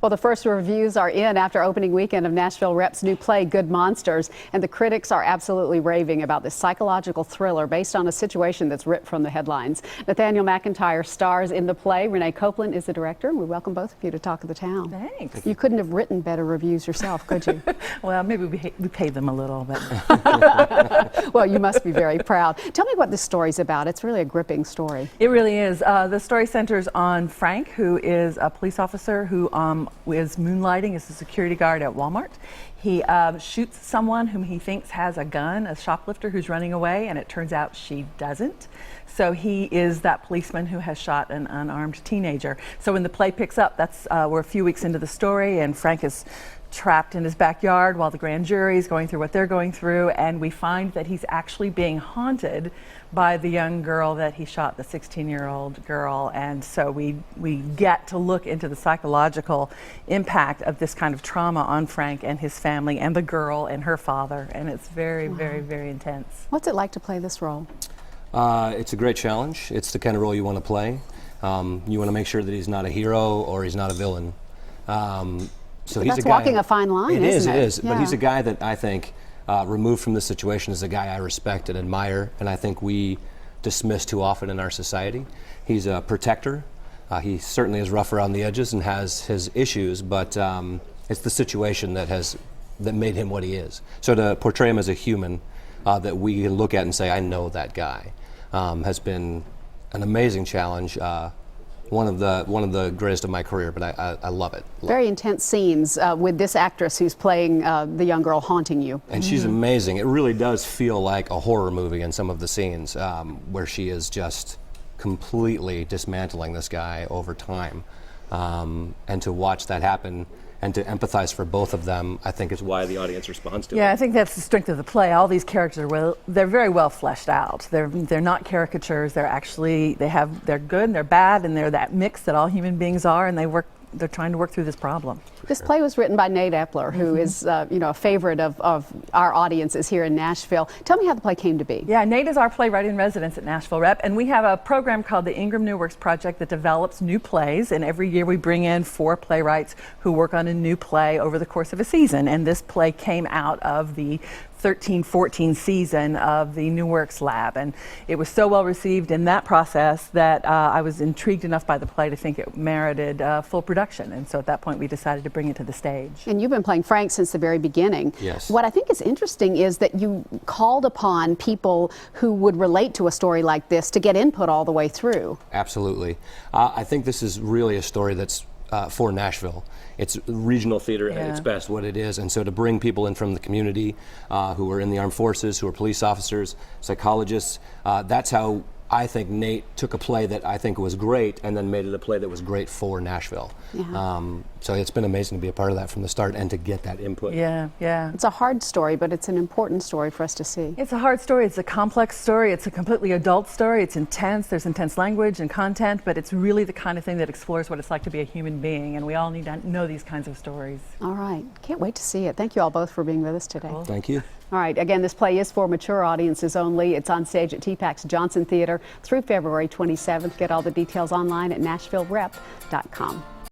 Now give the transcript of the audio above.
Well, the first reviews are in after opening weekend of Nashville Rep's new play, Good Monsters, and the critics are absolutely raving about this psychological thriller based on a situation that's ripped from the headlines. Nathaniel McIntyre stars in the play. Renee Copeland is the director. We welcome both of you to Talk of the Town. Thanks. You couldn't have written better reviews yourself, could you? Well, maybe we paid them a little, but... Well, you must be very proud. Tell me what this story's about. It's really a gripping story. It really is. The story centers on Frank, who is a police officer who is moonlighting as a security guard at Walmart. He shoots someone whom he thinks has a gun, a shoplifter who's running away, and it turns out she doesn't. So he is that policeman who has shot an unarmed teenager. So when the play picks up, we're a few weeks into the story, and Frank is trapped in his backyard while the grand jury is going through what they're going through, and we find that he's actually being haunted by the young girl that he shot, the 16-year-old girl. And so we get to look into the psychological impact of this kind of trauma on Frank and his family and the girl and her father, and it's very, very, very intense. What's it like to play this role? It's a great challenge. It's the kind of role you want to play. You want to make sure that he's not a hero or he's not a villain. So he's that's walking a fine line, isn't it? It is. Yeah. But he's a guy that I think, removed from this situation, is a guy I respect and admire, and I think we dismiss too often in our society. He's a protector. He certainly is rough around the edges and has his issues, but it's the situation that made him what he is. So to portray him as a human that we can look at and say, I know that guy, has been an amazing challenge. One of the greatest of my career, but I love it. Very intense scenes with this actress who's playing the young girl haunting you. And she's amazing. It really does feel like a horror movie in some of the scenes where she is just completely dismantling this guy over time. And to watch that happen and to empathize for both of them, I think is why the audience responds to it. Yeah, I think that's the strength of the play. All these characters they're very well fleshed out. They're not caricatures. They're good and they're bad, and they're that mix that all human beings are, and they're trying to work through this problem. This play was written by Nate Epler, who is a favorite of our audiences here in Nashville. Tell me how the play came to be. Yeah, Nate is our playwright in residence at Nashville Rep, and we have a program called the Ingram New Works Project that develops new plays, and every year we bring in 4 playwrights who work on a new play over the course of a season, and this play came out of the 13-14 season of the New Works Lab, and it was so well received in that process that I was intrigued enough by the play to think it merited full production, and so at that point we decided to bring it to the stage. And you've been playing Frank since the very beginning. Yes. What I think is interesting is that you called upon people who would relate to a story like this to get input all the way through. Absolutely. I think this is really a story that's for Nashville. It's regional theater at its best, what it is, and so to bring people in from the community who are in the armed forces, who are police officers, psychologists, that's how I think Nate took a play that I think was great and then made it a play that was great for Nashville. Yeah. So it's been amazing to be a part of that from the start and to get that input. Yeah, yeah. It's a hard story, but it's an important story for us to see. It's a hard story. It's a complex story. It's a completely adult story. It's intense. There's intense language and content, but it's really the kind of thing that explores what it's like to be a human being, and we all need to know these kinds of stories. All right. Can't wait to see it. Thank you all both for being with us today. Cool. Thank you. All right, again, this play is for mature audiences only. It's on stage at TPAC's Johnson Theater through February 27th. Get all the details online at NashvilleRep.com.